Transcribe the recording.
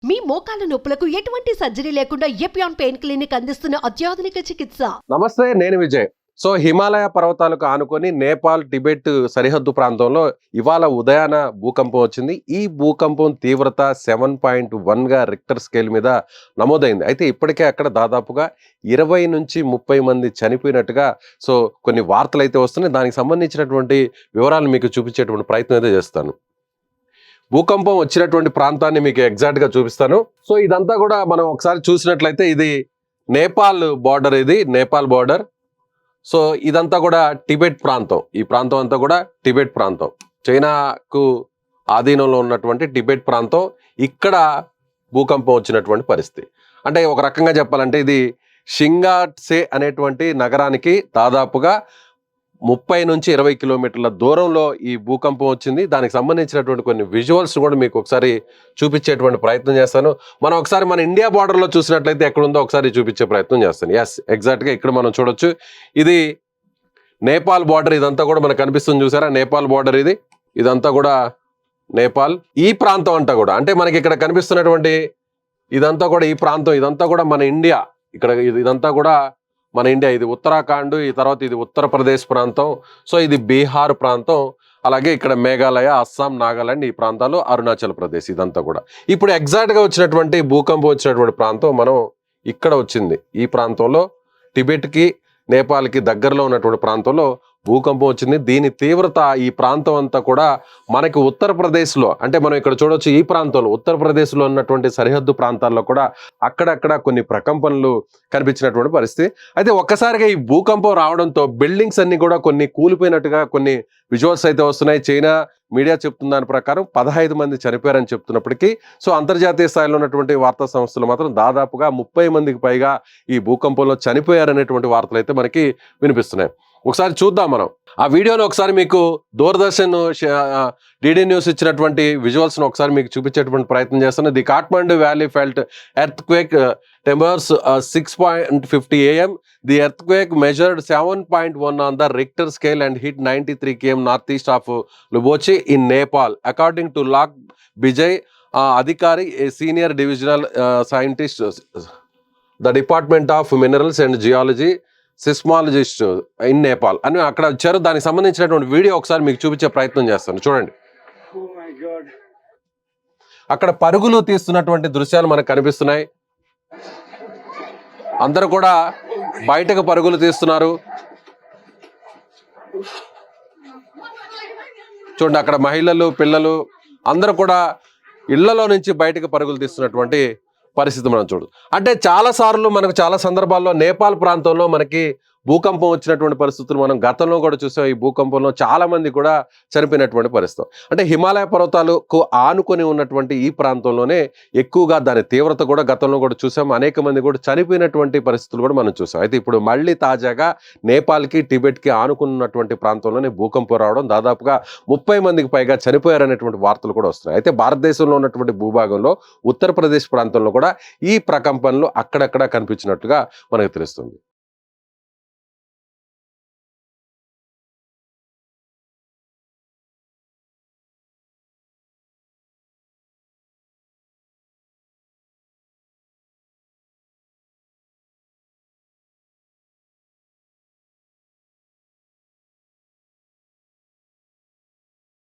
మీ మోకాల నొప్పులకు ఎటువంటి సర్జరీ లేకుండా ఎపియాన్ పెయిన్ క్లినిక్ అందిస్తున్న అత్యాధునిక చికిత్స. నమస్తే, నేను విజయ్. సో హిమాలయ పర్వతాలకు ఆనుకొని నేపాల్ టిబెట్ సరిహద్దు ప్రాంతంలో ఇవాళ ఉదయాన భూకంపం వచ్చింది. ఈ భూకంపం తీవ్రత 7.1గా రిక్టర్ స్కేల్ మీద నమోదైంది. అయితే ఇప్పటికే అక్కడ దాదాపుగా 20 నుంచి 30 మంది చనిపోయినట్టుగా సో కొన్ని వార్తలు అయితే వస్తున్నాయి. దానికి సంబంధించినటువంటి వివరాలు మీకు చూపించేటువంటి ప్రయత్నం అయితే చేస్తాను. భూకంపం వచ్చినటువంటి ప్రాంతాన్ని మీకు ఎగ్జాక్ట్గా చూపిస్తాను. సో ఇదంతా కూడా మనం ఒకసారి చూసినట్లయితే ఇది నేపాల్ బార్డర్, ఇది నేపాల్ బార్డర్. సో ఇదంతా కూడా టిబెట్ ప్రాంతం. ఈ ప్రాంతం అంతా కూడా టిబెట్ ప్రాంతం, చైనాకు ఆధీనంలో ఉన్నటువంటి టిబెట్ ప్రాంతం. ఇక్కడ భూకంపం వచ్చినటువంటి పరిస్థితి. అంటే ఒక రకంగా చెప్పాలంటే ఇది షింగాట్సే అనేటువంటి నగరానికి దాదాపుగా 30 నుంచి 20 కిలోమీటర్ల దూరంలో ఈ భూకంపం వచ్చింది. దానికి సంబంధించినటువంటి కొన్ని విజువల్స్ కూడా మీకు ఒకసారి చూపించేటువంటి ప్రయత్నం చేస్తాను. మనం ఒకసారి మన ఇండియా బార్డర్లో చూసినట్లయితే ఎక్కడుందో ఒకసారి చూపించే ప్రయత్నం చేస్తాను. ఎస్, ఎగ్జాక్ట్గా ఇక్కడ మనం చూడొచ్చు. ఇది నేపాల్ బార్డర్. ఇదంతా కూడా మనకు కనిపిస్తుంది, చూసారా? నేపాల్ బార్డర్ ఇది. ఇదంతా కూడా నేపాల్. ఈ ప్రాంతం అంతా కూడా అంటే మనకి ఇక్కడ కనిపిస్తున్నటువంటి ఇదంతా కూడా ఈ ప్రాంతం, ఇదంతా కూడా మన ఇండియా. ఇక్కడ ఇదంతా కూడా మన ఇండియా. ఇది ఉత్తరాఖండ్, ఈ తర్వాత ఇది ఉత్తరప్రదేశ్ ప్రాంతం. సో ఇది బీహార్ ప్రాంతం. అలాగే ఇక్కడ మేఘాలయ, అస్సాం, నాగాలాండ్ ఈ ప్రాంతాలు, అరుణాచల్ ప్రదేశ్ ఇదంతా కూడా. ఇప్పుడు ఎగ్జాక్ట్గా వచ్చినటువంటి భూకంపం వచ్చినటువంటి ప్రాంతం మనం ఇక్కడ వచ్చింది. ఈ ప్రాంతంలో టిబెట్కి నేపాల్కి దగ్గరలో ఉన్నటువంటి ప్రాంతంలో భూకంపం వచ్చింది. దీని తీవ్రత ఈ ప్రాంతం అంతా కూడా మనకి ఉత్తరప్రదేశ్లో, అంటే మనం ఇక్కడ చూడొచ్చు ఈ ప్రాంతంలో ఉత్తరప్రదేశ్లో ఉన్నటువంటి సరిహద్దు ప్రాంతాల్లో కూడా అక్కడక్కడ కొన్ని ప్రకంపనలు కనిపించినటువంటి పరిస్థితి. అయితే ఒక్కసారిగా ఈ భూకంపం రావడంతో బిల్డింగ్స్ అన్ని కూడా కొన్ని కూలిపోయినట్టుగా కొన్ని విజువల్స్ అయితే వస్తున్నాయి. చైనా మీడియా చెప్తున్న దాని ప్రకారం 15 మంది చనిపోయారని చెప్తున్నప్పటికీ సో అంతర్జాతీయ స్థాయిలో ఉన్నటువంటి వార్తా సంస్థలు మాత్రం దాదాపుగా 30 మందికి పైగా ఈ భూకంపంలో చనిపోయారనేటువంటి వార్తలు అయితే మనకి వినిపిస్తున్నాయి. ఒకసారి చూద్దాం మనం ఆ వీడియోని. ఒకసారి మీకు దూరదర్శన్ డిడి న్యూస్ ఇచ్చినటువంటి విజువల్స్ను ఒకసారి మీకు చూపించేటువంటి ప్రయత్నం చేస్తాను. The Kathmandu valley felt earthquake tremors 6:50 AM. The earthquake measured 7.1 on the Richter scale and hit 93 km northeast of Lubochi in Nepal, according to Lok Bijay Adhikari, a senior divisional scientist, the Department of Minerals and Geology, seismologist in Nepal అని అక్కడ వచ్చారు. దానికి సంబంధించినటువంటి video ఒకసారి మీకు చూపించే ప్రయత్నం చేస్తాను, చూడండి. అక్కడ పరుగులు తీస్తున్నటువంటి దృశ్యాలు మనకు కనిపిస్తున్నాయి. అందరూ కూడా బయటకు పరుగులు తీస్తున్నారు. చూడండి, అక్కడ మహిళలు, పిల్లలు అందరూ కూడా ఇళ్లలో నుంచి బయటకు పరుగులు తీస్తున్నటువంటి పరిస్థితి మనం చూడు. అంటే చాలాసార్లు మనకు చాలా సందర్భాల్లో నేపాల్ ప్రాంతంలో మనకి భూకంపం వచ్చినటువంటి పరిస్థితులు మనం గతంలో కూడా చూసాం. ఈ భూకంపంలో చాలా మంది కూడా చనిపోయినటువంటి పరిస్థితి. అంటే హిమాలయ పర్వతాలకు ఆనుకొని ఉన్నటువంటి ఈ ప్రాంతంలోనే ఎక్కువగా దాని తీవ్రత కూడా గతంలో కూడా చూసాం. అనేక మంది కూడా చనిపోయినటువంటి పరిస్థితులు కూడా మనం చూసాం. అయితే ఇప్పుడు మళ్ళీ తాజాగా నేపాల్కి టిబెట్కి ఆనుకున్నటువంటి ప్రాంతంలోనే భూకంపం రావడం, దాదాపుగా 30 మందికి పైగా చనిపోయారనేటువంటి వార్తలు కూడా వస్తున్నాయి. అయితే భారతదేశంలో ఉన్నటువంటి భూభాగంలో ఉత్తరప్రదేశ్ ప్రాంతంలో కూడా ఈ ప్రకంపనలు అక్కడక్కడ కనిపించినట్టుగా మనకు తెలుస్తుంది.